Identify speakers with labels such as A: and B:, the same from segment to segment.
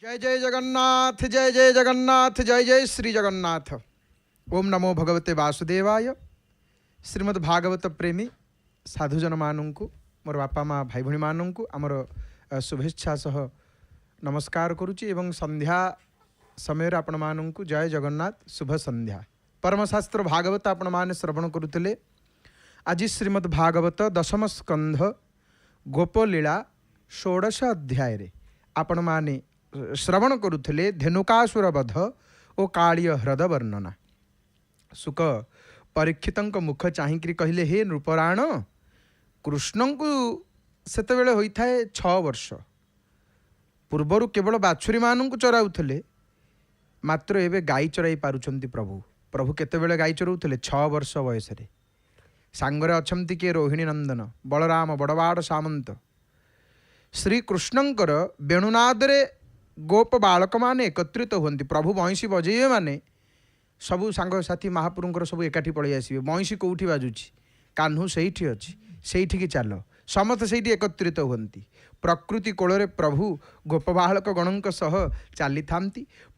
A: जय जय जगन्नाथ, जय जय जगन्नाथ, जय जय श्री जगन्नाथ। ओम नमो भगवते वासुदेवाय। श्रीमद् भागवत प्रेमी साधुजन मानू मोर बापा माँ भाई भाई मानू आमर शुभेच्छा सह नमस्कार करुच्ची एवं संध्या समय आपण मानू जय जगन्नाथ शुभ संध्या। परमशास्त्र भागवत आपण माने श्रवण करुले। आज श्रीमद् भागवत दशम स्कंध गोपलीला षोडश अध्याय आपण माने श्रवण करुले धेनुकासुर वध और कालिय ह्रद वर्णना। सुक परीक्षित मुख चाहिकी कहले, हे नृपराण, कृष्ण को सेतबेले होता है 6 वर्ष पूर्वर केवल बाछुरी मानू चराउले, मात्र एवं गाई चराई पारुछंती प्रभु। प्रभु केतेबेले गाई चराउले 6 वर्ष बयस। सांगरे अछंती किए रोहिणी नंदन बलराम बड़वाड़ सामंत। श्रीकृष्णंकर वेणुनादरे गोप बालक माने एकत्रित होती। प्रभु बंशी बजेबे माने सबू सांगसाथी महापुरुषर सब एकाठी पलि आसबे। बंशी कौटी बाजुची, कान्हू सेठी अच्छी, सेठी चल समस्त से एकत्रित होती। प्रकृति कोଳରେ प्रभु गोप बालक गणों सह चली था।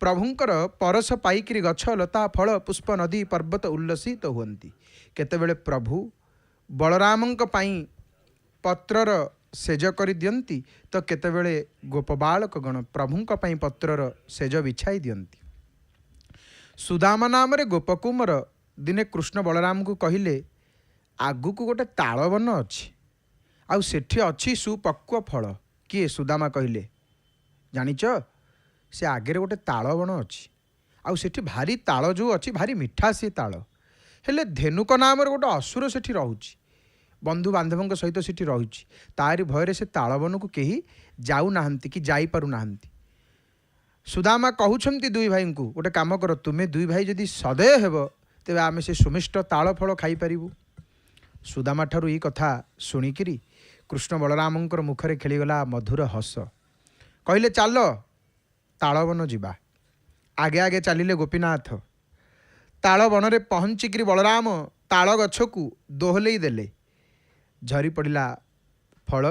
A: प्रभुंकर परस पाइकी गछ लता फल पुष्प नदी पर्वत उल्लसित होती। केतेबेले प्रभु बलरामंक पाई पत्रर सेज कर दियंती, तो केतेबेले गोप बालक गण प्रभुंक पाई पत्रर सेज बिछाई दियंती। सुदामा नाम रे गोपकुमर दिने कृष्ण बलराम को कहले, आगु को गोटे तालवन अच्छी, आउ सेठी अच्छी सुपक्व फल। किए? सुदामा कहले, जानिच से आगे गोटे तालवन अच्छी, आउ सेठी भारी ताल जो अच्छी भारी मिठा सी ताल। हेले धेनुक नाम रे गोटे असुर सेठी रहुची, बंधु बांधवों सहित सेठी रहुची। तारी भयर से तालवन को कहीं जाऊ नाहंती कि जाई पारु नाहंती। सुदामा कहउछंती दुई भाई को, गोटे काम कर, तुम्हें दुई भाई जदि सदय हेब तेबे आमे से सुमिष्ट ताल फल खाई परिबु। सुदामा ठारू ई कथा शुणिकी कृष्ण बलरामंकर मुखरे खेलीगला मधुर हस। कहले, चल तालवन जीवा। आगे आगे चलिले गोपीनाथ। तालवन रे पहुँचिकी बलराम ताल गछ को दोहलई देले। झरी पड़ा फल।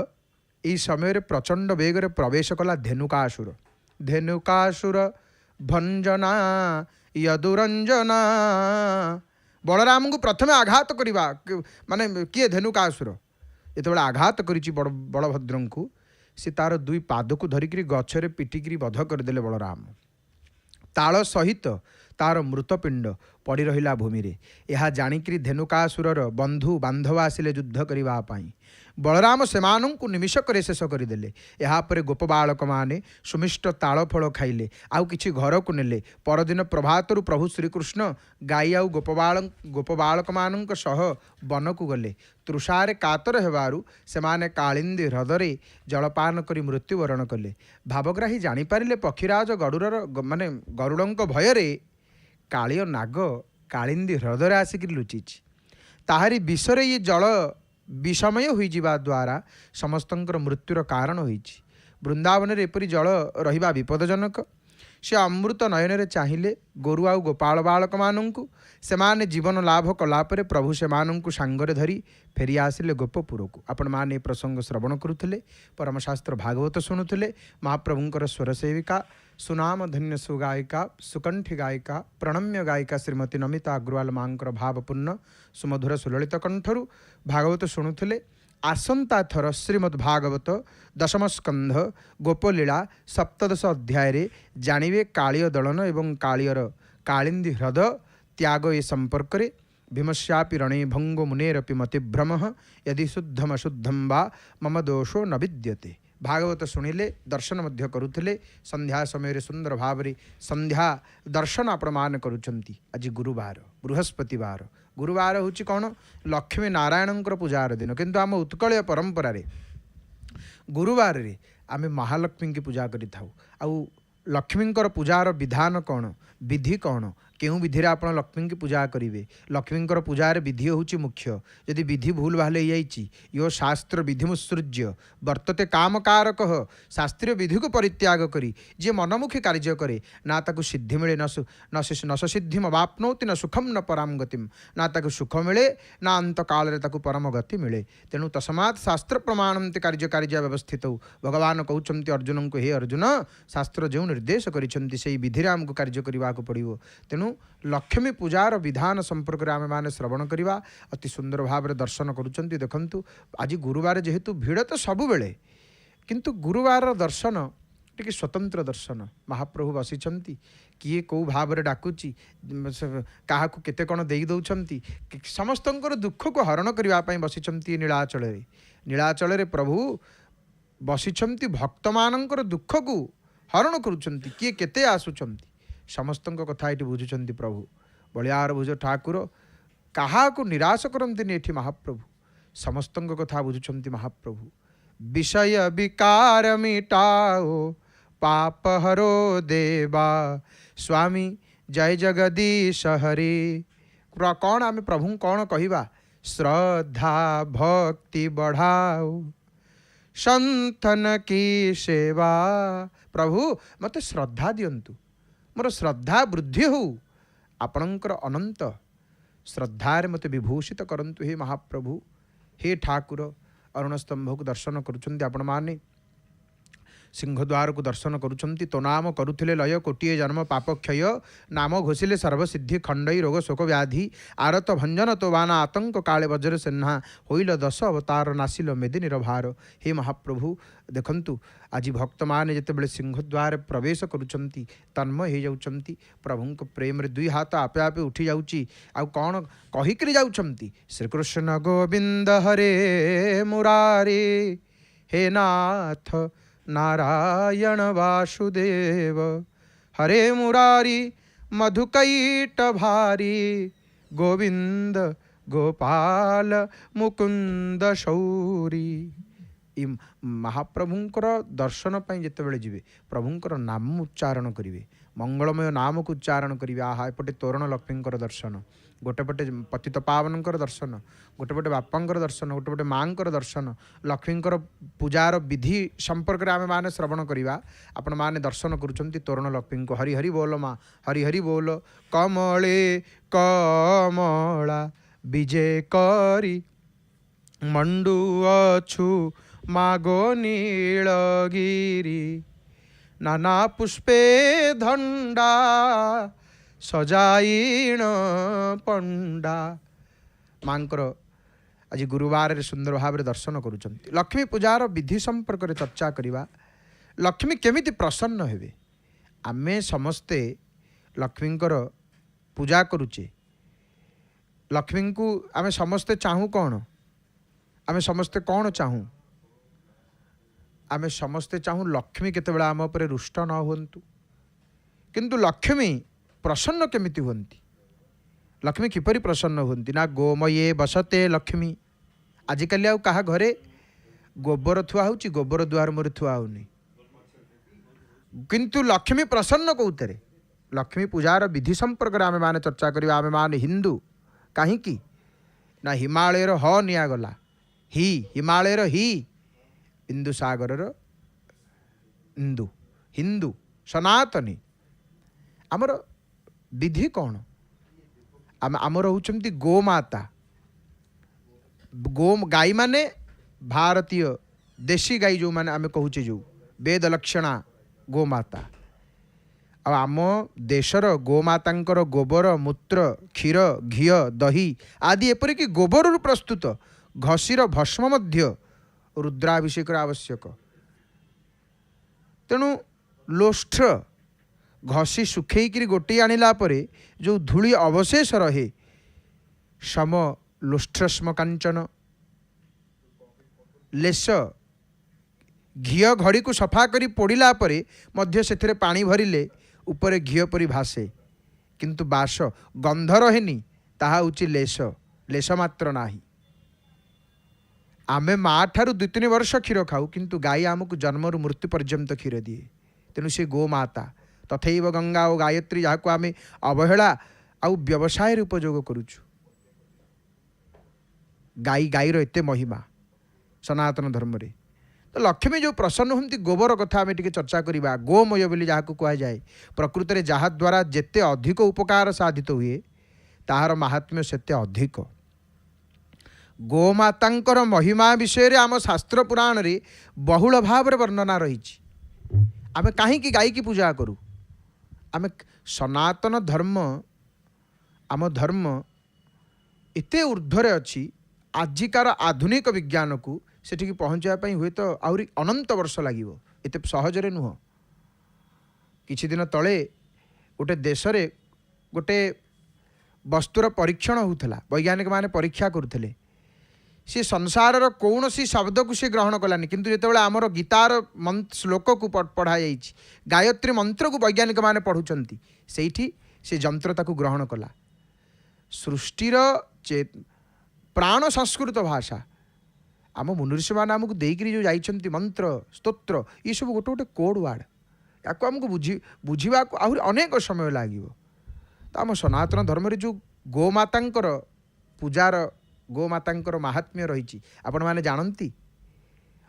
A: यही समय प्रचंड बेगर प्रवेश कला धेनुकासुर। धेनुकासुर भंजना यदुरंजना। बलराम को प्रथमे आघात करवा माने किए? धेनुकासुर जिते आघात करिछि बलभद्र को, सी तार दुई पाद को धरिकी गछरे पिटिकी वध करदे बलराम। ताल सहित तार मृतपिंड पड़ी रहिला भूमि रे। यह जानिकी धेनुकासुरर बंधु बांधव आसिले युद्ध करने। बलराम सेमानों को निमिषक शेष करदे। यापर गोप बालक माने सुमिष्ट ताल फल खाइले, आउ किछि घर को नेले। परदिन प्रभातरु प्रभु श्रीकृष्ण गाई आउ गोप बालक मानक सह वन को गले। तृषारे कातर हेबारु सेमाने कालिंदी ह्रदरे जलपान करी मृत्युवरण कले। भावग्राही जानिपारे पक्षीराज गरुड़र माने गरुड़ंक भୟରେ कालिय नाग कालिंदी ह्रदरे आसिक लुचि। ताहारी विषरे ये जल विषमय हो जावा द्वारा समस्तंकर मृत्युर कारण होइछि। वृंदावन रे एपरी जल रहिबा विपदजनक। से अमृत नयन चाहिए गोरु आउ गोपाल बालक मानू सेमाने जीवन लाभ कलापर प्रभु सेमानू सांगरे धरी फेरी आसिले गोपपुर को। आपण माने प्रसंग श्रवण करुले, परमशास्त्र भागवत शुणुले। महाप्रभुंकर स्वर सेविका सुनाम धन्य सुगायिका सुकंठी गायिका प्रणम्य गायिका श्रीमती नमिता अग्रवाल मांकर भावपूर्ण सुमधुर सुललित कंठरू भागवत शुणुले। आसंता थर श्रीमद् भागवत दशम स्कंध गोपलीला सप्तदश अध्याय जानिबे कालिय दलन एवं कालियर कालिंदी ह्रद त्याग ए संपर्क रे। भीमस्यापि रणे भंगो मुनेरपि मतिभ्रम यदि शुद्धम शुद्धम वा मम दोषो न विद्यते। भागवत शुणिले, दर्शन मध्य करुले। संध्या समय सुंदर भाव संध्या दर्शन आपण करुछंती। आज गुरुवार बृहस्पतिवार। गुरुवार हूँ कौन? लक्ष्मी नारायण पूजार दिन। किंतु आम उत्कल परंपरा रे गुरुवार रे आमे महालक्ष्मी की पूजा करि थाउ। आउ लक्ष्मींकर पूजार विधान कौन, विधि कौन, केउं विधि रे आपण लक्ष्मी की पूजा करेंगे लक्ष्मी पूजार विधि हूँ मुख्य यदि विधि भूल भाल हो यो शास्त्र विधिमुत्सृज्य वर्तते काम कारक शास्त्रीय विधि को परित्याग करी जे मनमुखी कार्य करे ना ताकू सिद्धि मिले न सिद्धि अवाप्नोति न सुखम न पराम गतिम ना ताकू सुख मिले ना अंत काल ताकू परम गति मिले तेणु तस्मात् शास्त्र प्रमाणंते कार्य कार्य व्यवस्थित भगवान कहते अर्जुन को हे अर्जुन शास्त्र जो निर्देश करिसेंति सेही विधि रे हमको कार्य करने को पड़ो तेणु लक्ष्मी पूजार विधान संपर्क में आम मैंने श्रवण करवा अति सुंदर भाव दर्शन करुँच देखु आज गुरुवार जेहेतु भिड़ तो सबुबले किंतु गुरुवार दर्शन टिके स्वतंत्र दर्शन महाप्रभु बसिचंती किए कौ भाव डाकुची क्या केते कौन दे दौरान समस्त दुख को हरण करने बसिचंती नीलाचल प्रभु बसिचंती भक्त मानकर दुख को हरण करुँच किए केते आसुचंती समस्त कथा ये बुझुंट प्रभु बलियार भुज ठाकुर क्या निराश करते ये महाप्रभु समस्त कथा बुझुंट महाप्रभु विषय विकार मिटाओ पाप हरो देवा स्वामी जय जगदीश हरे कौन आम प्रभु कौन कहवा श्रद्धा भक्ति बढ़ाओ संतन की सेवा प्रभु मत श्रद्धा दियंतु मोर श्रद्धा वृद्धि हो आपणकर अनंत श्रद्धार मत विभूषित करंतु हे महाप्रभु हे ठाकुर अरुण स्तंभ को दर्शन करुँच आपण माने सिंहद्वार को दर्शन करुँच तो नाम करुले लय कोटिए जन्म पाप क्षय नाम घोषिले सर्वसिद्धि खंडई रोग शोक व्याधि आरत भंजन तो बाना आतंक काले वज्र सेन्हा होइल दश अवतार नासिल मेदिनीर भार हे महाप्रभु देखंतु आज भक्त माने जितेबाला सिंहद्वार प्रवेश करुँच तन्मय हो जाउछंती प्रभु प्रेम रे दुई हाथ आपे आपे उठी जाउची आ कौन कहिकरी जाउछंती श्रीकृष्ण गोविंद हरे मुरारी हे नाथ नारायण वासुदेव हरे मुरारी मधुकैट भारी गोविंद गोपाल मुकुंद शौरी महाप्रभुंकर दर्शन पर जितेबाला जी प्रभुंकर नाम उच्चारण करेंगे मंगलमय नाम को उच्चारण करेंगे आहा एपटे तोरण लक्ष्मींकर दर्शन गोटेपटे पतित पावनकर दर्शन गोटेपटे बापांकर दर्शन गोटेपटे माँकर दर्शन लक्ष्मींकर पूजार विधि संपर्क में आम मैंने श्रवण करवा आपण मैंने दर्शन करुँच तोरण लक्ष्मी को हरि हरि बोल माँ हरि हरि बोल कमले कमला विजय करी मंडू अछु मागो नीलगिरी नाना पुष्पे धंडा सजाइण पंडा मांकर आज गुरुवार सुंदर भाव दर्शन करुँच लक्ष्मी पूजार विधि संपर्क में चर्चा करवा लक्ष्मी केमिति प्रसन्न हेबे आमे समस्ते लक्ष्मींकर पूजा करुचे लक्ष्मी को आमे समस्ते चाहूँ कौन आमे समस्ते कौन चाहूँ आमे समस्ते चाहूँ लक्ष्मी केतेबेला आम उपरे रुष्ट न हुंतु किंतु लक्ष्मी प्रसन्न केमिति हुंती लक्ष्मी किपरि प्रसन्न हुंती ना गोमये बसते लक्ष्मी आजिकल आउ कहा घरे गोबर थुआ होची गोबर द्वार मोर थुआ होनी किंतु लक्ष्मी प्रसन्न कौतरे लक्ष्मी पूजार विधि संपर्क आम मैंने चर्चा करवा आम मैंने हिंदू कहीं ना हिमालयर ह निगला ही हिमालयर ही हिंदू सागर हिंदू हिंदू सनातनी आमर विधि कौन आमर होती गोमाता गो गाई माने भारतीय देशी गाई जो माने आमे कहूचे जो वेद लक्षणा गोमाता आम देशर गोमातांकर गोबर मूत्र क्षीर घी दही आदि एपरिक गोबर प्रस्तुत घसीर भस्म मध्य रुद्राभिषेक आवश्यक तेणु लोष्ठ घसी सुखेक गोटे आणला जो धूली अवशेष रहे सम लोष्ठस्म कांचन लेस घी घड़ी को सफा करी पोड़िला परे मध्य से पानी भरिले उपरे घी परी भासे किंतु बास गंध रहेनी ताहा उची लेस लेस मात्र नाही आमे माँ ठारू 2-3 वर्ष क्षीर खाऊ किंतु गाई आमको जन्म मृत्यु पर्यंत क्षीर दिए तेणु से गोमाता तथैव गंगा और गायत्री जहाँ आम अवहेला आउ व्यवसाय उपयोग करुचु। गाईर एत महिमा सनातन धर्म रे। तो लक्ष्मी जो प्रसन्न होती गोबर कथा आम टे चर्चा करवा। गोमय बोली जहाँ कहुए प्रकृत में जहाद्वारा जेते अधिक उपकार साधित हुए ताहार महात्म्य सेते अधिक। गोमातांकर महिमा विषय रे आम शास्त्र पुराण रे बहुल भाव वर्णना रही। आम कहीं गाई की पूजा करूँ? आम सनातन धर्म आम धर्म एते ऊर्ध्वरे अच्छी आजिकार आधुनिक विज्ञान को सेठी पहुँचापी हुए तो आहरी अनंत वर्ष लगे। एत सहजरे नुह। किछि दिन तले गोटे देश रे गोटे वस्तुर परीक्षण होता। वैज्ञानिक माने परीक्षा करुले। सी संसार कौन सी शब्द को सी ग्रहण कलानी किंतु जितेबाला आमर गीतार श्लोक को पढ़ाई गायत्री मंत्र को वैज्ञानिक माने पढ़ुचंती सेठी से जंत्र ताकू ग्रहण कला। सृष्टिर प्राण संस्कृत भाषा आम मुनिऋषि मैंने आमको देकरी जो जाइछंती मंत्र स्तोत्र ये सब गोटे गोटे कोड वार्ड या आमको बुझा आहरी अनेक समय लगे। तो आम सनातन धर्म रे जो गोमातांकर पूजार गोमातांकर महात्म्य रही आपण माने जानती।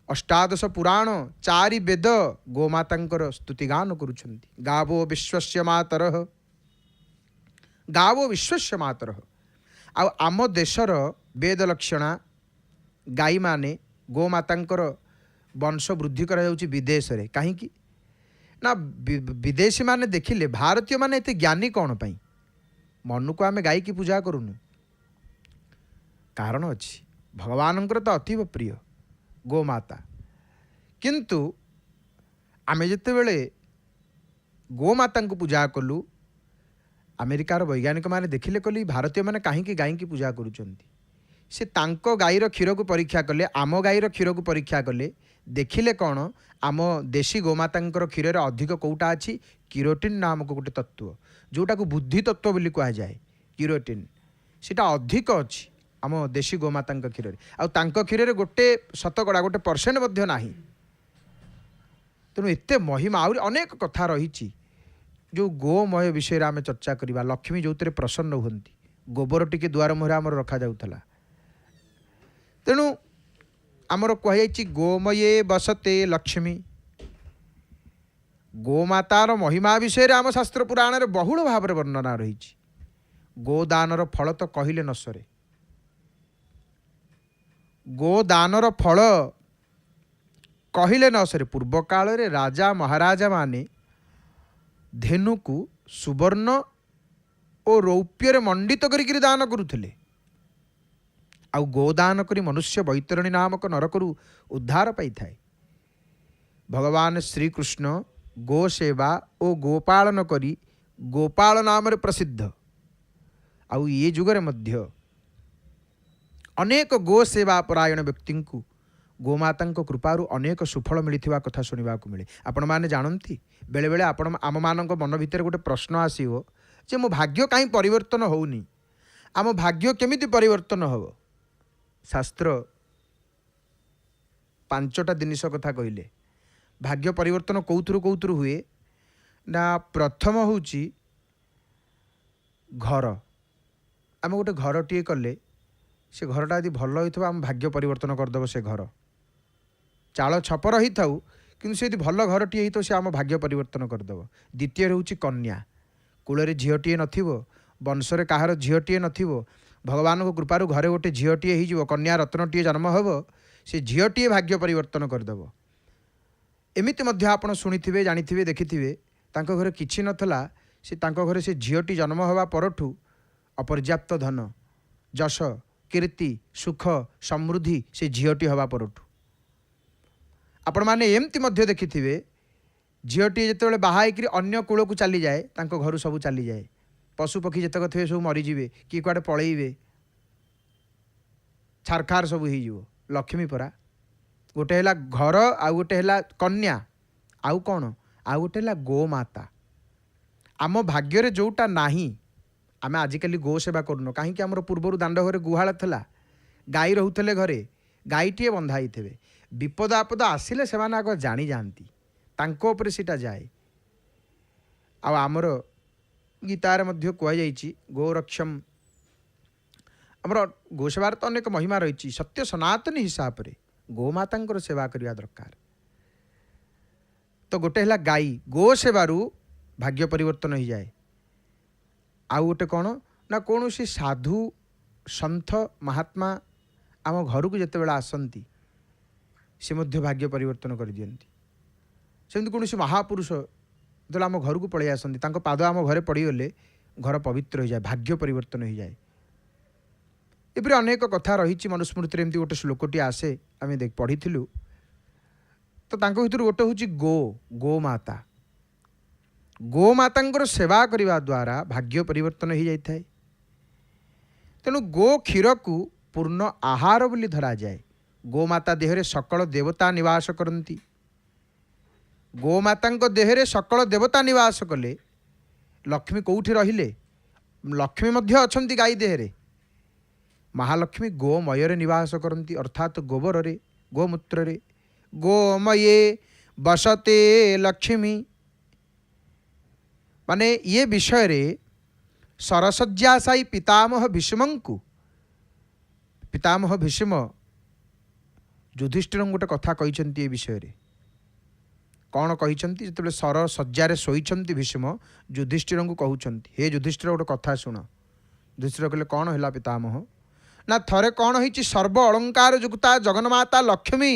A: अष्टादश पुराण 4 वेद गोमातांकर स्तुतिगान करुछंती। गावो विश्वस्य मातरः गावो विश्वस्य मातरः। आम देशर वेद लक्षणा गाई माने गोमातांकर वंश वृद्धि करा जाउची विदेश रे। कहीं ना विदेशी माने देखिले भारतीय माने एते ज्ञानी कौन पाई मनु को आम गाई की पूजा करूनु? कारण अच्छी भगवानंकर तो अतीव प्रिय गोमाता। किंतु आम जिते बड़े गोमाता को पूजा कलु अमेरिकार वैज्ञानिक माने देखिले कहले भारतीय माने कहीं गाई की पूजा करुचंती। से तांको गाईर क्षीर को परीक्षा कले आम गाईर क्षीर को परीक्षा कले देखिले कौन आम देशी गोमातांकर क्षीर अधिक कौटा अच्छी किरोटिन नामक गोटे तत्व जोटा को बुद्धि तत्व बोली कह जाए। किरोटिन सीटा अधिक अच्छी आम देशी गोमाता क्षीर आउ क्षीर गोटे शतकड़ा गोटे परसेंट मध्य नाही। तेणु एत महिमा आहरी अनेक कथा रही जो गोमय विषय आम चर्चा करवा। लक्ष्मी जो प्रसन्न हुंती गोबर टिके दुआर मुहरे आमर रखा जाउथला। तेणु आमर कहुई गोमये बसते लक्ष्मी। गोमातार महिमा विषय आम शास्त्र पुराण रे बहुल भाव वर्णना रही। गोदानर फल तो कहले न सरे। गोदानर फल कहले न सरे। पूर्व काल रे राजा महाराजा माने धेनु को सुवर्ण और रौप्य रे मंडित करिक दान करुथिले। आउ गोदान करी मनुष्य बैतरणी नामक नरकरू उद्धार पाई थाए। भगवान श्रीकृष्ण गो सेवा और गोपालन करी गोपाल नाम रे प्रसिद्ध। आउ ये जुगरे मध्य अनेक गो सेवा परायण व्यक्ति को गोमाता कृपारू अनेक सुफल मिलता कथा शुणा मिले। आपण मैंने जानती बेले बेले आपण आम मान मन भितर गोटे प्रश्न आसो जे मो भाग्य कहीं परिवर्तन होनी। आम भाग्य केमिति परिवर्तन हम? शास्त्र 5टा जिनिस कथा कहले भाग्य परिवर्तन कौथुरु हुए ना। प्रथम होची घर। आम गोटे घर टीए कले से घरटा यदि भल होइथबा आम भाग्य परिवर्तन करदेव। से घर चाल छपर ही थाउ कि से भल घर टीए ही तो से आम भाग्य परिवर्तन करदेव। द्वितीय होची कन्या। कूल झीटीए नथिबो वंशरे कहार झीटीए नथिबो भगवान को कृपारू घरे गोटे झीटीए हो कन्या रत्नटीए जन्म हम से झीटीए भाग्य परिवर्तन करदेव। एमिति मध्य आपण शुणिथिबे जानिथिबे देखिथिबे तांको घरे किछि नथला से तांको घरे से झीटी जन्म हवा परठू अपर्याप्त धन जश कीर्ति सुख समृद्धि से झीटी हवा परठू। आपण माने एमती मध्य देखिथिबे झीटी जेतेबेले बाहाइकरी अन्य कूल को चली जाए तांको घरु सब चली जाए। पशु पक्षी जेतक थे सब मरीजे कि कुआडे पलैबे छारखार सब हो। लक्ष्मी परा गोटे है घर आउ गोटे है कन्या आउ कौन आउ गोटे है गोमाता। आम भाग्य जोटा नाही आम आजिकल गो सेवा करूँ कहीं आमर पूर्वर दांड घरे गुहाल था गाई रोते घरे गाईटीए बंधाई थे। विपद आपद आसिले से आग जानी जाती तांको उपरे सीटा जाए। ଆଉ ଆମର ଗୀତାରେ ମଧ୍ୟ କୁହାଯାଇଛି ଗୋରକ୍ଷମ। ଆମର ଗୋସେବାର ତ ଅନେକ ମହିମା ରହିଛି। ସତ୍ୟ ସନାତନୀ ହିସାବରେ ଗୋମାତାଙ୍କର ସେବା କରିବା ଦରକାର। ତ ଗୋଟେ ହେଲା ଗାଈ, ଗୋ ସେବାରୁ ଭାଗ୍ୟ ପରିବର୍ତ୍ତନ ହେଇଯାଏ। ଆଉ ଗୋଟେ କ'ଣ ନା କୌଣସି ସାଧୁ ସନ୍ଥ ମହାତ୍ମା ଆମ ଘରକୁ ଯେତେବେଳେ ଆସନ୍ତି ସେ ମଧ୍ୟ ଭାଗ୍ୟ ପରିବର୍ତ୍ତନ କରିଦିଅନ୍ତି। ସେମିତି କୌଣସି ମହାପୁରୁଷ ଯେତେବେଳେ ଆମ ଘରକୁ ପଳେଇ ଆସନ୍ତି ତାଙ୍କ ପାଦ ଆମ ଘରେ ପଡ଼ିଗଲେ ଘର ପବିତ୍ର ହୋଇଯାଏ, ଭାଗ୍ୟ ପରିବର୍ତ୍ତନ ହୋଇଯାଏ। ଏପରି ଅନେକ କଥା ରହିଛି। ମନୁସ୍ମୃତିରେ ଏମିତି ଗୋଟେ ଶ୍ଲୋକଟି ଆସେ, ଆମେ ପଢ଼ିଥିଲୁ। ତ ତାଙ୍କ ଭିତରୁ ଗୋଟେ ହେଉଛି ଗୋମାତା। ଗୋମାତାଙ୍କର ସେବା କରିବା ଦ୍ୱାରା ଭାଗ୍ୟ ପରିବର୍ତ୍ତନ ହୋଇଯାଇଥାଏ। ତେଣୁ ଗୋ କ୍ଷୀରକୁ ପୂର୍ଣ୍ଣ ଆହାର ବୋଲି ଧରାଯାଏ। ଗୋମାତା ଦେହରେ ସକଳ ଦେବତା ନିବାସ କରନ୍ତି। ଗୋମାତାଙ୍କ ଦେହରେ ସକଳ ଦେବତା ନିବାସ କଲେ ଲକ୍ଷ୍ମୀ କେଉଁଠି ରହିଲେ? ଲକ୍ଷ୍ମୀ ମଧ୍ୟ ଅଛନ୍ତି ଗାଈ ଦେହରେ। ମହାଲକ୍ଷ୍ମୀ ଗୋମୟରେ ନିବାସ କରନ୍ତି, ଅର୍ଥାତ୍ ଗୋବରରେ, ଗୋମୂତ୍ରରେ। ଗୋମୟେ ବସତେ ଲକ୍ଷ୍ମୀ। ମାନେ ଇଏ ବିଷୟରେ ସରଶଯ୍ୟାଶାୟୀ ପିତାମହ ଭୀଷ୍ମଙ୍କୁ, ପିତାମହ ଭୀଷ୍ମ ଯୁଧିଷ୍ଠିରଙ୍କୁ ଗୋଟେ କଥା କହିଛନ୍ତି ଏ ବିଷୟରେ। କ'ଣ କହିଛନ୍ତି? ଯେତେବେଳେ ସରଶଯ୍ୟାରେ ଶୋଇଛନ୍ତି ଭୀଷ୍ମ ଯୁଧିଷ୍ଠିରଙ୍କୁ କହୁଛନ୍ତି, ହେ ଯୁଧିଷ୍ଠିର ଗୋଟେ କଥା ଶୁଣ। ଯୁଧିଷ୍ଠିର କହିଲେ, କ'ଣ ହେଲା ପିତାମହ? ନା ଥରେ କ'ଣ ହେଇଛି, ସର୍ବ ଅଳଙ୍କାର ଯୁକ୍ତା ଜଗନ୍ମାତା ଲକ୍ଷ୍ମୀ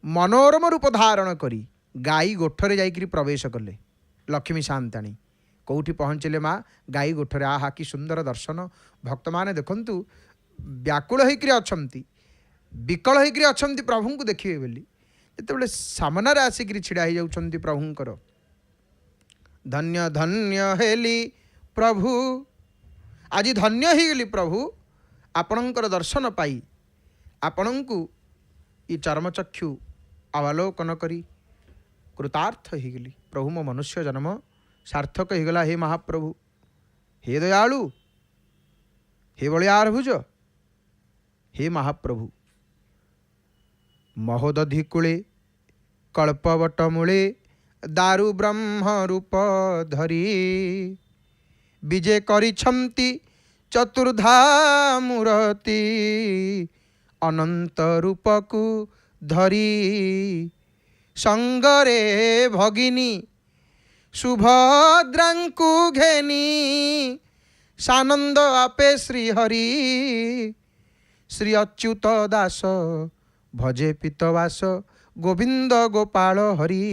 A: ମନୋରମ ରୂପ ଧାରଣ କରି ଗାଈ ଗୋଠରେ ଯାଇକରି ପ୍ରବେଶ କଲେ। ଲକ୍ଷ୍ମୀ ସାନ୍ତାଣୀ କେଉଁଠି ପହଞ୍ଚିଲେ? ମା ଗାଈ ଗୋଠରେ। ଆହା କି ସୁନ୍ଦର ଦର୍ଶନ! ଭକ୍ତମାନେ ଦେଖନ୍ତୁ ବ୍ୟାକୁଳ ହେଇକରି ଅଛନ୍ତି, ବିକଳ ହେଇକରି ଅଛନ୍ତି ପ୍ରଭୁଙ୍କୁ ଦେଖିବେ ବୋଲି। ଯେତେବେଳେ ସାମନାରେ ଆସିକରି ଛିଡ଼ା ହେଇଯାଉଛନ୍ତି ପ୍ରଭୁଙ୍କର, ଧନ୍ୟ ଧନ୍ୟ ହେଲି ପ୍ରଭୁ, ଆଜି ଧନ୍ୟ ହେଇଗଲି ପ୍ରଭୁ ଆପଣଙ୍କର ଦର୍ଶନ ପାଇ, ଆପଣଙ୍କୁ ଏ ଚର୍ମଚକ୍ଷୁ ଅବଲୋକନ କରି କୃତାର୍ଥ ହେଇଗଲି। ପ୍ରଭୁ ମୋ ମନୁଷ୍ୟ ଜନ୍ମ ସାର୍ଥକ ହେଇଗଲା। ହେ ମହାପ୍ରଭୁ, ହେ ଦୟାଳୁ, ହେ ବଳିୟାର ଭୁଜ, ହେ ମହାପ୍ରଭୁ, ମହୋଦଧି କୂଳେ କଳ୍ପବଟ ମୂଳେ ଦାରୁ ବ୍ରହ୍ମ ରୂପ ଧରି ବିଜେ କରିଛନ୍ତି ଚତୁର୍ଧା ମୂରତି ଅନନ୍ତ ରୂପକୁ ଧରି ସଙ୍ଗରେ ଭଗିନୀ ସୁଭଦ୍ରାଙ୍କୁ ଘେନି ସାନନ୍ଦ ଆପେ ଶ୍ରୀହରି ଶ୍ରୀ ଅଚ୍ୟୁତ ଦାସ ଭଜେ ପିତବାସ ଗୋବିନ୍ଦ ଗୋପାଳ ହରି।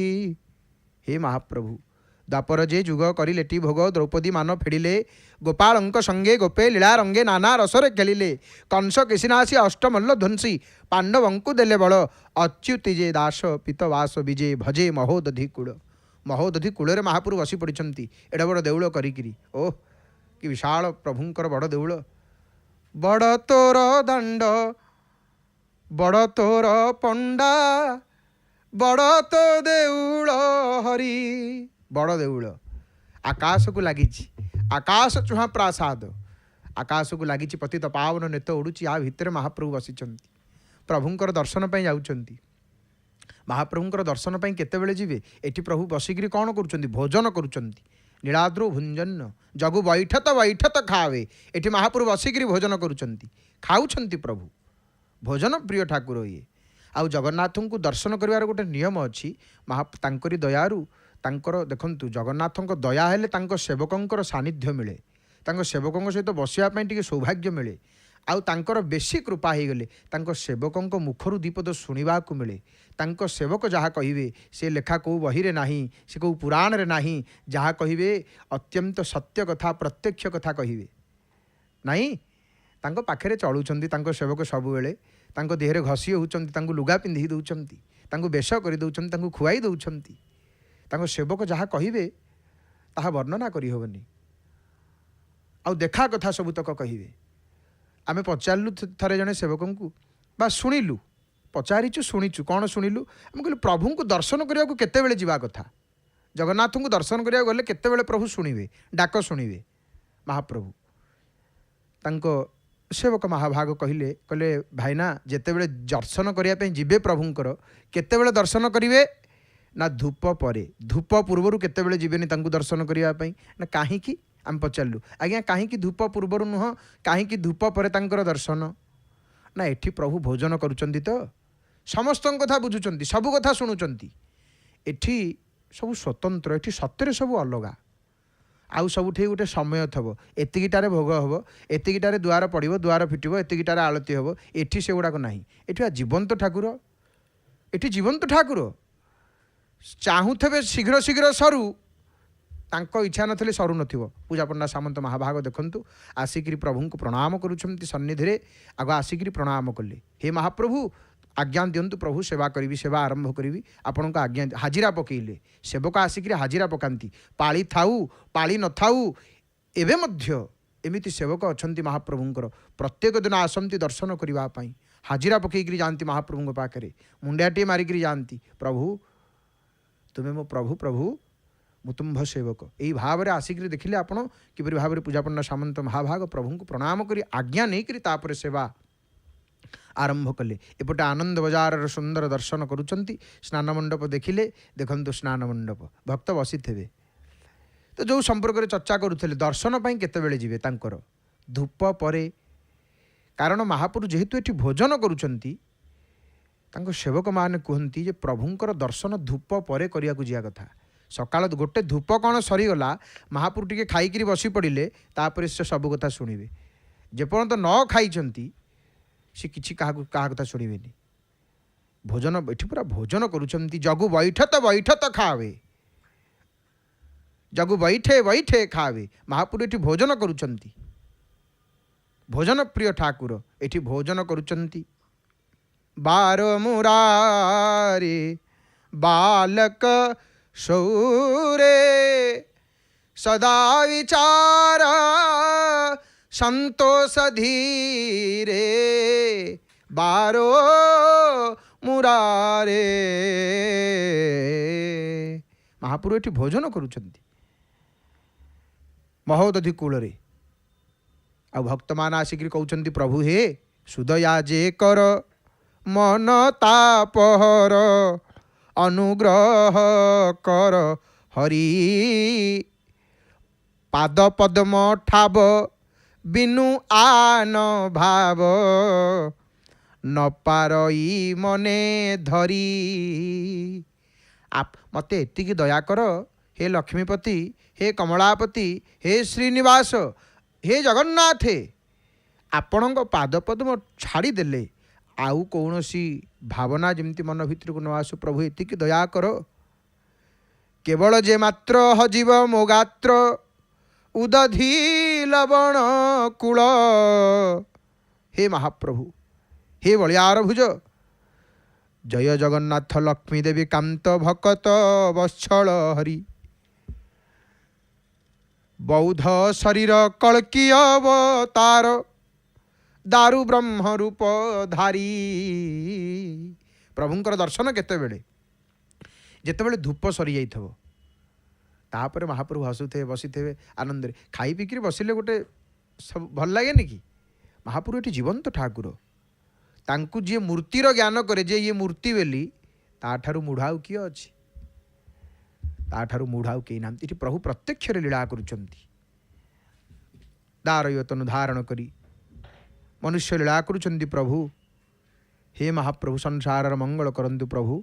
A: ହେ ମହାପ୍ରଭୁ, ଦ୍ୱାପର ଯେ ଯୁଗ କରିଲେଟି ଭୋଗ ଦ୍ରୌପଦୀ ମାନ ଫେଡ଼ିଲେ, ଗୋପାଳଙ୍କ ସଙ୍ଗେ ଗୋପେ ଲୀଳା ରଙ୍ଗେ ନାନା ରସରେ ଖେଳିଲେ, କଂସ କେଶିନାଶୀ ଅଷ୍ଟମଲ୍ଲ ଧ୍ୱଂସୀ ପାଣ୍ଡବଙ୍କୁ ଦେଲେ ବଳ, ଅଚ୍ୟୁତି ଯେ ଦାସ ପିତବାସ ବିଜେ ଭଜେ ମହୋଦଧି କୂଳ। ମହୋଦଧି କୂଳରେ ମହାପ୍ରଭୁ ବସି ପଡ଼ିଛନ୍ତି ଏଡ଼େ ବଡ଼ ଦେଉଳ କରିକିରି। ଓଃ କି ବିଶାଳ ପ୍ରଭୁଙ୍କର ବଡ଼ ଦେଉଳ! ବଡ଼ ତୋର ଦାଣ୍ଡ, ବଡ଼ ତୋର ପଣ୍ଡା, ବଡ଼ ତୋ ଦେଉଳ ହରି। ବଡ଼ ଦେଉଳ, ଆକାଶକୁ ଲାଗିଛି, ଆକାଶ ଚୁହାଁ ପ୍ରାସାଦ, ଆକାଶକୁ ଲାଗିଛି, ପତିତ ପାବନ ନେତ ଉଡ଼ୁଛି, ଆ ଭିତରେ ମହାପ୍ରଭୁ ବସିଛନ୍ତି, ପ୍ରଭୁଙ୍କର ଦର୍ଶନ ପାଇଁ ଯାଉଛନ୍ତି। ମହାପ୍ରଭୁଙ୍କର ଦର୍ଶନ ପାଇଁ କେତେବେଳେ ଯିବେ? ଏଠି ପ୍ରଭୁ ବସିକିରି କ'ଣ କରୁଛନ୍ତି? ଭୋଜନ କରୁଛନ୍ତି। ନୀଳାଦ୍ରୁ ଭୁଞ୍ଜନ ଜଗୁ ବୈଠତ ବୈଠତ ଖାବେ। ଏଠି ମହାପ୍ରଭୁ ବସିକିରି ଭୋଜନ କରୁଛନ୍ତି, ଖାଉଛନ୍ତି ପ୍ରଭୁ। ଭୋଜନ ପ୍ରିୟ ଠାକୁର ଇଏ। ଆଉ ଜଗନ୍ନାଥଙ୍କୁ ଦର୍ଶନ କରିବାର ଗୋଟେ ନିୟମ ଅଛି। ତାଙ୍କରି ଦୟାରୁ, ତାଙ୍କର ଦେଖନ୍ତୁ ଜଗନ୍ନାଥଙ୍କ ଦୟା ହେଲେ ତାଙ୍କ ସେବକଙ୍କର ସାନ୍ନିଧ୍ୟ ମିଳେ, ତାଙ୍କ ସେବକଙ୍କ ସହିତ ବସିବା ପାଇଁ ଟିକେ ସୌଭାଗ୍ୟ ମିଳେ। ଆଉ ତାଙ୍କର ବେଶୀ କୃପା ହେଇଗଲେ ତାଙ୍କ ସେବକଙ୍କ ମୁଖରୁ ଦୁଇପଦ ଶୁଣିବାକୁ ମିଳେ। ତାଙ୍କ ସେବକ ଯାହା କହିବେ ସେ ଲେଖା କେଉଁ ବହିରେ ନାହିଁ, ସେ କେଉଁ ପୁରାଣରେ ନାହିଁ। ଯାହା କହିବେ ଅତ୍ୟନ୍ତ ସତ୍ୟ କଥା, ପ୍ରତ୍ୟକ୍ଷ କଥା କହିବେ। ନାହିଁ, ତାଙ୍କ ପାଖରେ ଚଳୁଛନ୍ତି ତାଙ୍କ ସେବକ ସବୁବେଳେ, ତାଙ୍କ ଦେହରେ ଘଷି ହେଉଛନ୍ତି, ତାଙ୍କୁ ଲୁଗା ପିନ୍ଧି ଦେଉଛନ୍ତି, ତାଙ୍କୁ ବେଶ କରିଦେଉଛନ୍ତି, ତାଙ୍କୁ ଖୁଆଇ ଦେଉଛନ୍ତି। ତାଙ୍କ ସେବକ ଯାହା କହିବେ ତାହା ବର୍ଣ୍ଣନା କରିହେବନି। ଆଉ ଦେଖା କଥା ସବୁତକ କହିବେ। ଆମେ ପଚାରିଲୁ ଥରେ ଜଣେ ସେବକଙ୍କୁ, ବା ଶୁଣିଲୁ, ପଚାରିଛୁ ଶୁଣିଛୁ, କ'ଣ ଶୁଣିଲୁ? ଆମେ କହିଲୁ ପ୍ରଭୁଙ୍କୁ ଦର୍ଶନ କରିବାକୁ କେତେବେଳେ ଯିବା କଥା? ଜଗନ୍ନାଥଙ୍କୁ ଦର୍ଶନ କରିବାକୁ ଗଲେ କେତେବେଳେ ପ୍ରଭୁ ଶୁଣିବେ, ଡାକ ଶୁଣିବେ ମହାପ୍ରଭୁ? ତାଙ୍କ ସେବକ ମହାଭାଗ କହିଲେ ଭାଇନା, ଯେତେବେଳେ ଦର୍ଶନ କରିବା ପାଇଁ ଯିବେ ପ୍ରଭୁଙ୍କର, କେତେବେଳେ ଦର୍ଶନ କରିବେ ना धूप पर धूप पूर्वर केतबेले जीवेनि तांकु दर्शन करने ना कहीं आम पचारू आज्ञा कहीं धूप पूर्वर नुह कहीं धूप पर तांकर दर्शन ना एठी प्रभु भोजन करुचंती तो समस्त कथा बुझुचंती सब कथा शुणुचंती एठी सब स्वतंत्र एठी सत्य सब अलगा आउ सबुठी गोटे समय थब एतिकिटारे भोग हम एतिकिटारे द्वार पड़ो द्वार फिटब एतिकिटारे आलती हम एठी से गुड़ाक ना एठी जीवंत ठाकुर एठी जीवंत ठाकुर चाहूथे शीघ्र शीघ्र सरू तांको इच्छा नथिले सरू नथिबो। पूजा पंडा सामंत महाभाग देखंतु आसिक प्रभु को प्रणाम करुछंती सन्निधि आग आसिक प्रणाम कले हे महाप्रभु आज्ञा दिंतु प्रभु सेवा करी सेवा आरंभ करी आपण को आज्ञा हाजिरा पकईले सेवक आसिक हाजिरा पकाती पाली थाऊ पाली न थाऊ एवं मध्य एमिति सेवक अछंती महाप्रभुंकर प्रत्येक दिन आसंती दर्शन करने हाजिरा पकईकरी जाती महाप्रभु पाखे मुंडियाटे मारिक जाती प्रभु तुम्हें मो प्रभु प्रभु मुतुंभ सेवक यही भाव में आसिक देखिले आपण किपरि भाव में पूजा पंडा सामंत महाभाग प्रभु को प्रणाम करी आज्ञा नहीं करी तापर सेवा आरंभ कले एपटे आनंद बजार सुंदर दर्शन करुचंती स्नान मंडप देखिले देखंतु स्नान मंडप भक्त बसी थे तो जो संपर्क में चर्चा करुले दर्शन पर केतबेले जीवे तांकर धूप परे कारण महापुरु जेहेतु एठी भोजन करुचंती तांको सेवक माने कहती जे प्रभुंकर दर्शन धूप परे करिया को जिया कथा सकाल गोटे धूप कौन सरीगला महापुरु टिके खाईकरी बसी पड़िले तापर से सब कथा शुणिबे जेपर्यंत न खाई सी किसी क्या कथा शुणिबेनी भोजन ये पूरा भोजन करुचंती जगु बैठ तो खावे जगु बैठे बैठे खावे महापुरु ये भोजन करुचंती भोजन प्रिय ठाकुर ये भोजन करुचंती बार मुरारी बालक शौरे सदा विचार संतोष धीरे बारो मुरारे महापुरु ये भोजन करुचंती महोदधि कूल आ भक्त मान आसिक कहते प्रभु हे सुदया जे कर मन तापहर अनुग्रह कर हरि पाद पद्म ठाब बिनु आन भाव न पारई मने धरी आप मते एतिकी दया कर हे लक्ष्मीपति हे कमलापति हे श्रीनिवास हे जगन्नाथ आपण पादपद्म छाड़ी देले आउ कौन सी भावना जमती मन भितर को न आसु प्रभु एतिकी दया कर केवल जे मात्र हजीव मोगात्र उदधी लवण कूल हे महाप्रभु हे बलियार भुज जय जगन्नाथ लक्ष्मी देवी कांत भकत वत्सल हरि बौद्ध शरीर कल्की अवतार दारु ब्रह्म रूप धारी प्रभुंकर दर्शन केतेबेले जेतेबेले धूप सरी जाइथबो तापर महाप्रभु हसुथे बसी थे आनंद खाई पीकरी बसिले गोटे सब भल लगे कि महाप्रभु ये जीवंत ठाकुर तांकु जी मूर्तिर ज्ञान करे जे ये मूर्ति बेली ताठारु मुढ़ाऊ किए अच्छी ताठारु मुढ़ाऊ कई ना प्रभु प्रत्यक्ष लीला करुचंती दारयतनु धारण करी मनुष्य लीला करुचंती प्रभु हे महाप्रभु संसार मंगल करंतु प्रभु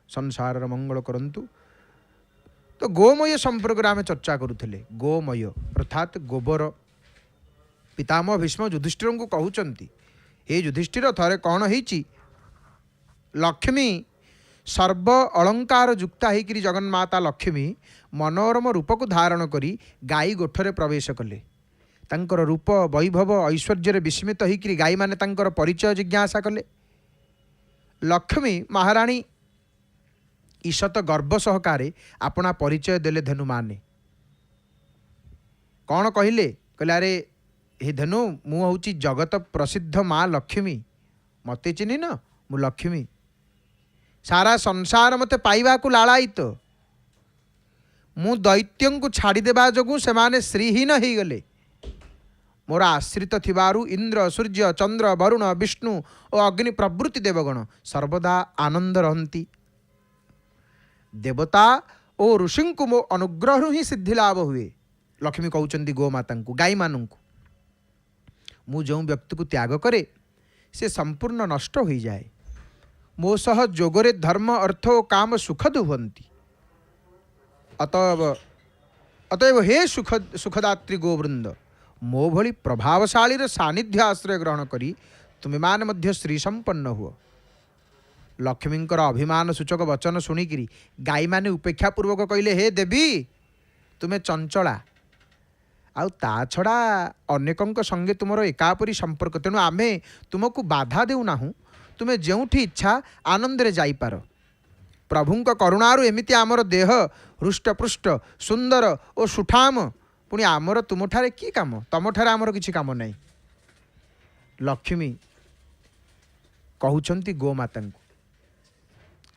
A: संसार मंगल करंतु तो गोमय संपर्क आम चर्चा करुले गोमय अर्थात गोबर पितामह भीष्म युधिष्ठिर को कहउचंती हे युधिष्ठिर थरे कौन होईची लक्ष्मी सर्व अलंकार युक्ता होकर जगन्माता लक्ष्मी मनोरम रूप को धारण करी गाई गोठरे प्रवेश कले तांकर रूप वैभव ऐश्वर्य विस्मित होकर गाई माने तांकर परिचय जिज्ञासा कले लक्ष्मी महाराणी ईशत गर्व सहकारे अपना परिचय देले धेनु माने कौन कहले कहले अरे हे धेनु मु हूँ जगत प्रसिद्ध माँ लक्ष्मी मते चिन्ह न मु लक्ष्मी सारा संसार मते पाइबा को लालायित मु दैत्यों को छाड़ी देबा जोगु सेमाने श्रीहीन हो गले मोर आश्रित थिबारु इंद्र सूर्य चंद्र वरुण विष्णु और अग्नि प्रभृति देवगण सर्वदा आनंद रहंती देवता और ऋषि को मो अनुग्रह ही सिद्धि लाभ हुए। लक्ष्मी कहते गोमाता को गाई मानू मु जो व्यक्ति को त्याग करे से संपूर्ण नष्ट हो जाए। मो सह जोगरे धर्म अर्थ और काम सुखद हुंती। अतएव हे सुखदात्री गोवृंद मो भली प्रभावशाली सानिध्य आश्रय ग्रहण करी तुम्हें मान मध्य श्री संपन्न हुआ। लक्ष्मींकर अभिमान सूचक वचन शुणिकी गाई माने उपेक्षा पूर्वक कहले हे देवी तुम्हें चंचला आउ ता छड़ा अनेकों संगे तुमर एकापरी संपर्क तेणु आमे तुमको बाधा देउना तुम्हें जोठी इच्छा आनंद रे जाइपार। प्रभुंक करुणारु एमिति आमर देह हृष्टपृष्ट सुंदर और सुठाम पुणी आमर तुमठारे की काम तमठारे आमर किछि काम नहीं। लक्ष्मी कहउछंती गोमाता को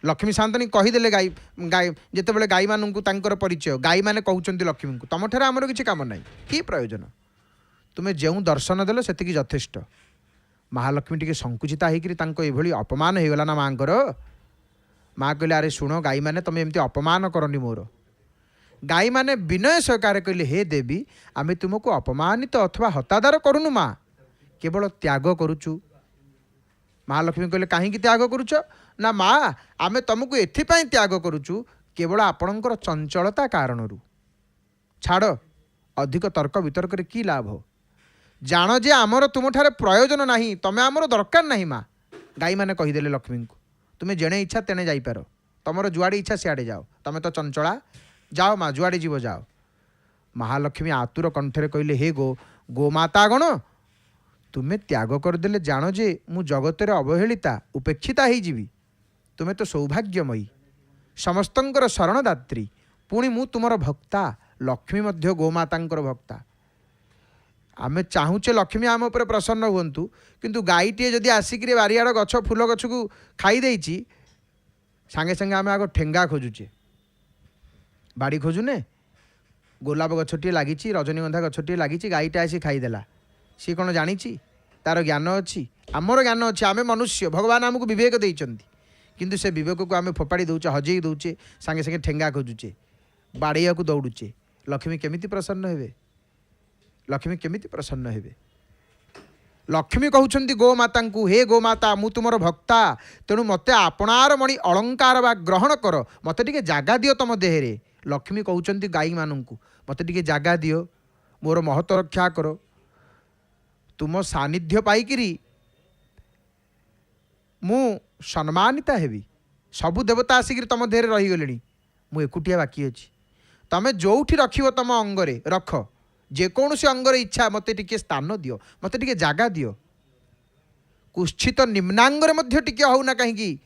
A: लक्ष्मी शांतनी कहीदेले गाई गाई जितेबाला गाई मानू परिचय गाई मैंने कहते लक्ष्मी को तुमठारे आमर किसी कम ना कि प्रयोजन तुम्हें जो दर्शन देल से यथेष्ट। महालक्ष्मी टी संकुचिता होकर अपमान हो गला ना माँ माँ कहले अरे शुण गाई मैंने तुम एमती अपमान करनी मोर। गाई मैंने विनय सहकार कहले हे देवी आमे तुमको अपमानित अथवा हतादार करूनु माँ केवल त्याग करुचु। महालक्ष्मी कहले कहीं त्याग करुच ना माँ आमे तुमको एथिपाई त्याग करुचु केवल आपणकर चंचलता कारण छाड़ अधिक तर्क वितर्क की लाभ जान जे आमर तुमठारे प्रयोजन नहीं तमें आमर दरकार नहीं। माँ गाई मैंने कहीदेले लक्ष्मी को तुम्हें जेणे इच्छा तेणे जाइपार तुमर जुआड़े इच्छा सियाड़े जाओ तुम्हें तो चंचला जाओ माँ जुआड़े जीव जाओ। महालक्ष्मी आतुर कंठरे कहले हे गोमाता गण तुम्हें त्याग करदेले जान जे मु जगत अवहेलिता उपेक्षिता हो जीवी तुम्हें तो सौभाग्यमयी समस्तंकर शरणदात्री पुणी मु तुमर भक्ता लक्ष्मी मध्य गोमातांकर भक्ता। आमे चाहूचे लक्ष्मी आम उपर प्रसन्न हुंतु किंतु गाईटे जदि आसिक बारियाड़ गछ फूल गछ को खाई देछि सांगे सांगे आमे आग ठेंगा खोजुचे बाड़ी खोजुने गोलाप गछटी लागिछि रजनीगंधा गछटी लागिछि गाईटे आसी खाईदेला सी कौन जानी तार ज्ञान अच्छी आमर ज्ञान अच्छी आमे मनुष्य भगवान आमको विवेक देइचंती किंतु से विवेक को आमे फोपाड़ी दौचे हजेई दौचे सांगे सांगे ठेंगा खोजुचे बाड़िया को दौड़ुचे। लक्ष्मी केमिति प्रसन्न हेबे लक्ष्मी केमिति प्रसन्न हेबे। लक्ष्मी कहउछंती गोमाता को हे गोमाता मु तुमर भक्ता तेणु मते आपणार मणि अलंकार बा ग्रहण कर मते टिके जागा दियो तम देहरे। लक्ष्मी कहउछंती गाई मानू मते टिके जागा दियो मोर महत रक्षा कर तुम सानिध्य पाइकिरी मु सम्मानिता हेबी सबु देवता आसिक तुम देहरे रहीगले मु एकुटिया बाकी अच्छी तमें जोठी रखिव तुम अंगरे रख जेकोसी अंगर इच्छा मते टिके स्थान दियो मते टिके जागा दियो कुश्चित निम्नांगरे मध्य टिके होना कहीं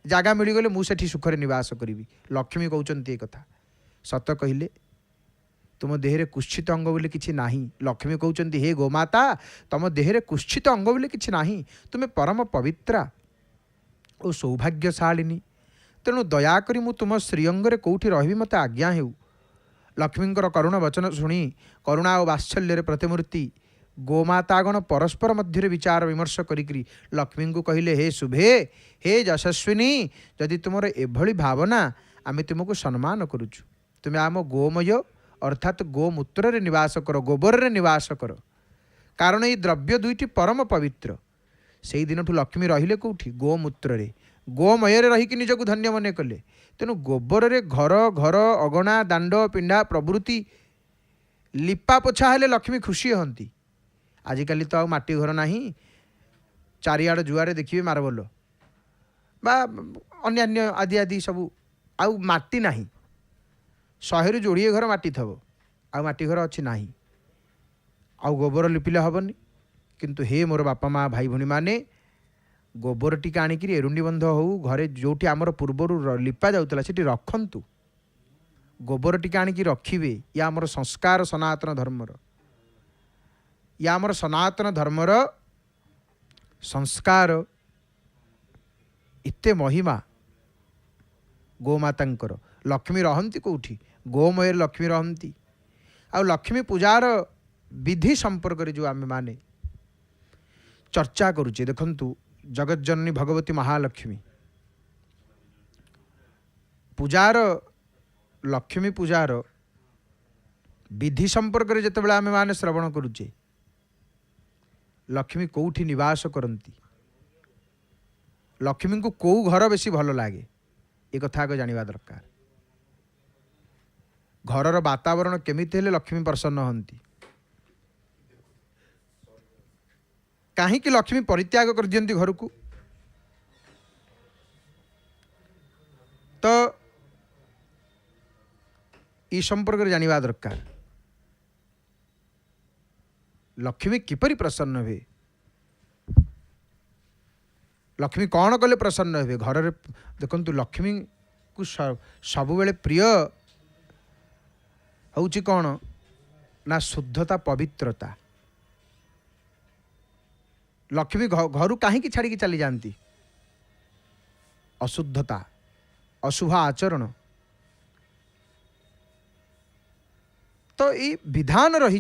A: जागा मिलगले मुझे सुखरे निवास करी। लक्ष्मी कहते कथा सत कहले तुम देहरे कुश्चित अंग बोले किछि नाही। लक्ष्मी कहते हे गोमाता तुम देहरे कुश्चित अंग बोले किछि नाही तुम्हें परम पवित्रा और सौभाग्यशालिनी तेणु दयाकरी मु तुम श्रीअंगरे कौटी रही मते आज्ञा हेउ। लक्ष्मींकर करुण वचन शुणी करुणा और वात्सल्य प्रतिमूर्ति गोमातागण परस्पर मध्य विचार विमर्श करी लक्ष्मी को कहले हे शुभे हे यशस्विनी जदि तुमर एभली भावना आमे तुमको सम्मान करुचु तुम्हें आम गोमय अर्थात गोमूत्र रे निवास कर गोबर रे निवास कर कारण ये द्रव्य दुईटी परम पवित्र से दिन ठू लक्ष्मी रहिले कौटी गोमूत्र रे गोमय रहीकि निजको धन्य मने कले तेणु गोबर रे घर घर अगणा दांड पिंडा प्रभृति लिपा पोछा हेले लक्ष्मी खुशी हंती। आजिकाली तो माटी घर नाही चारिआड जुआरे देखिए मार्बल बा अन्य आदि आदि सबू आउ माटी नाही 100 जोड़िए घर माटी थब आउ माटी घर अच्छी नाही आउ गोबर लिपिले हेनी किंतु हे मोर बापा माँ भाई भणी माने गोबर टी आणिक एरुंडी बंध हो घरे जोटी आमर पूर्वर लिपा जाऊला से रखंतु गोबर टी आणिक रखिए या आमर संस्कार सनातन धर्मर या आमर सनातन धर्मर संस्कार इत्ते महिमा गोमातांकर। लक्ष्मी रहंती कौटी गोमय लक्ष्मी रहंती आ लक्ष्मी पूजार विधि संपर्क जो आमे माने चर्चा करुचे देखंतु जगज्जननी भगवती महालक्ष्मी पूजार लक्ष्मी पूजार विधि संपर्क में जितेबाला आम मैंने श्रवण करुचे लक्ष्मी कौटी निवास करती लक्ष्मी को कौ घर बेसी भल लगे ये कथा को जानिबा दरकार घरर वातावरण केमिति हेले लक्ष्मी प्रसन्न हंती कहीं लक्ष्मी परित्याग कर दियंती घर को तो ये संपर्क में जानिबा दरकार लक्ष्मी किपरि प्रसन्न हुए लक्ष्मी कौन कले प्रसन्न हुए घर देखु लक्ष्मी को सब बेले प्रिय हूँ कौन ना शुद्धता पवित्रता लक्ष्मी घर कहीं छाड़ी चली जाती अशुद्धता अशुभ आचरण तो ये विधान रही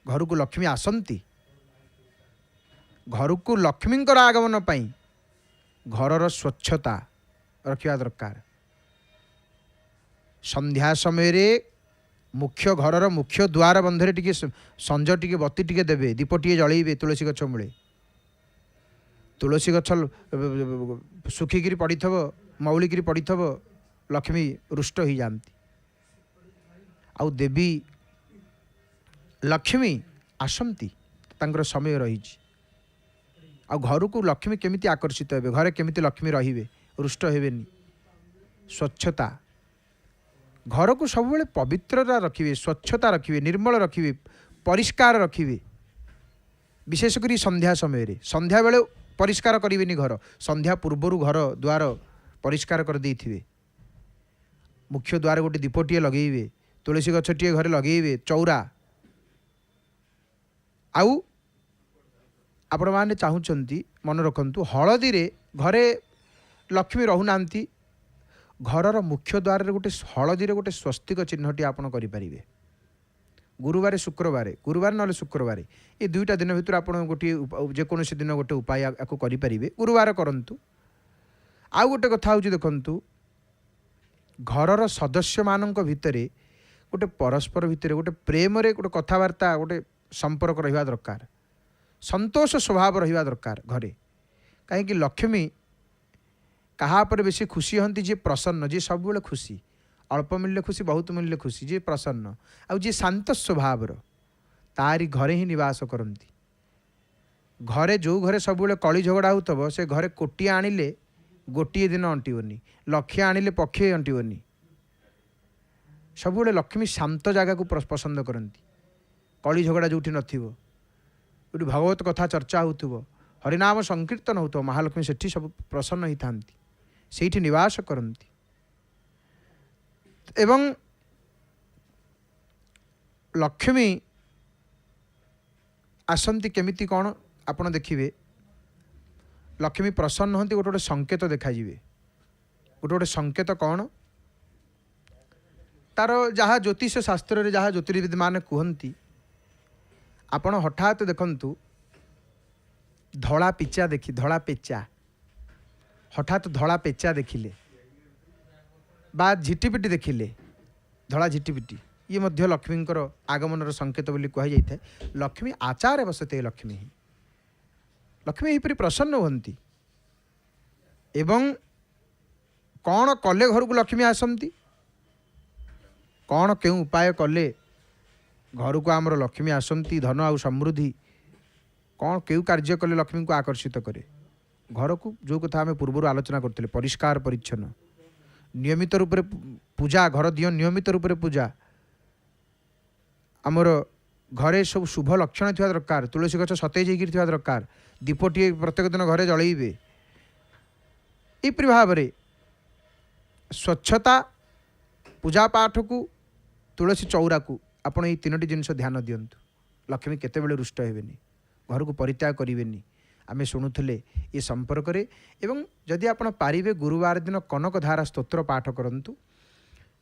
A: घर को लक्ष्मी आसंती घर को लक्ष्मी आगमन पाई घरर स्वच्छता रखा दरकार संध्या समय रे मुख्य घरर मुख्य द्वार बंधरे टिके संज टिके बत्ती टिके देबे दीप टिके जळेबे तुलसी गछ मूले तुलसी गछ सुखिकी पड़ीथब मौलिकी पड़ीथब लक्ष्मी रुष्ट हो जाती आउ देवी लक्ष्मी आसंती तांकर समय रही आ घर को लक्ष्मी केमिति आकर्षित हे घरे केमिति लक्ष्मी रहिबे रुष्ट हेबेनी स्वच्छता घर को सब बेले पवित्रता रखिए स्वच्छता रखिए निर्मल रखिए परिष्कार रखिए विशेषकर संध्या समय रे संध्या बेले परिष्कार करें घर संध्या पूर्वर घर द्वार परिष्कार कर देथिबे मुख्य द्वार गोटे दीपटीए लगेबे तुलसी गछटीए घरे लगेबे चौरा आउ आपण माने चाहूचंती मन रखंतु हलदी रे घरे लक्ष्मी रहूनांती घरर मुख्य द्वार रे गोटे हलदी रे गोटे स्वस्तिक चिन्हटी आपण करि परिबे गुरुवार गुरुवार ना शुक्रवार ये दुईटा दिन भितर आप गोटे जेकोसी दिन गोटे उपाय आपको करें गुरुवार करंतु आउ गोटे कथा हूँ देखंतु घरर सदस्य मानक भितरे गोटे परस्पर भितर गोटे प्रेम रे गोटे कथबार्ता गोटे संपर्क रहिबा दरकार संतोष स्वभाव रहिबा दरकार घरे कहीं लक्ष्मी कहा पर बेसी खुशी हंती जे प्रसन्न जे सब बेले खुशी अल्प मिलले खुशी बहुत मिलले खुशी जे प्रसन्न आउ जे शांत स्वभाव तारी घरे ही निवास करती घरे जो घरे सब बेले कली झगड़ा होतब से घरे कोटिए आनिले गोटे दिन अंटिबनी लक्षे आनिले पक्षे अंटिबनी सब बेले लक्ष्मी शांत जगह को पसंद करती कली झगड़ा जोटी नथिबो जो भगवत कथा चर्चा होतुबो हरिनाम संकीर्तन होतुबो महालक्ष्मी सेठी सब प्रसन्न ही थांती सेठी निवास करती एवं लक्ष्मी आसंती केमिति कौन आपण देखिए लक्ष्मी प्रसन्न होती गोटे गोटे संकेत देखा गोटे गोटे संकेत कौन तार जहाँ ज्योतिष शास्त्र रे जहाँ ज्योतिर्विद माने कहती आपण हठात देखंतु धला पिचा देखी धला पेचा हठात धला पेचा देखिले बा झिटिपिटी देखिले धला झिटिपिटी ये मध्य लक्ष्मींकर आगमनर संकेत बोली कह जाए लक्ष्मी आचार बसते लक्ष्मी ही लक्ष्मी यहीपरि प्रसन्न होती एवं कौन कले घर को लक्ष्मी आसंती कौन क्यों उपाय कले घर को आमर लक्ष्मी आसंती धन आउ समृद्धि कौन क्यों कार्य कले लक्ष्मी को आकर्षित करे घर को जो कथा आम पूर्व आलोचना करते परिष्कार परिच्छन्न नियमित रूप से पूजा घर दियो नियमित रूप से पूजा आमर घरे सब शुभ लक्षण थी दरकार तुलसी गछ सतेज होकर दरकार दीपटी प्रत्येक दिन घरे जलैबे यपरि भाव में स्वच्छता पूजा पाठ को तुलसी चौरा को आपण ये तीनोटी जिनस ध्यान दिंतु लक्ष्मी केतेबेले रुष्ट हेबेनी घर को परित्याग करेनि आमे शुणुले ये संपर्क रे एवं जदि आपण पारिबे गुरुवार दिन कनक धारा स्तोत्र पाठ करंतु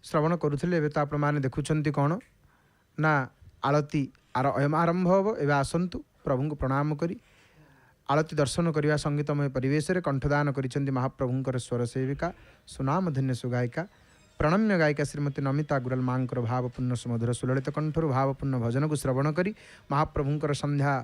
A: श्रवण करुले एवं तो आपण माने देखुछंती कौन ना आलती आरंभ हम एवं आसंतु प्रभु को प्रणाम करी आलती दर्शन करने संगीतमय परिवेश में कंठदान कर महाप्रभुंर स्वर सेविका सुनामधन्य सुगायिका प्रणम्य गायिका श्रीमती नमिता गुरल माँ भावपूर्ण सुमधुर सुललित कंठर भावपूर्ण भजन को श्रवण करी महाप्रभुंर संध्या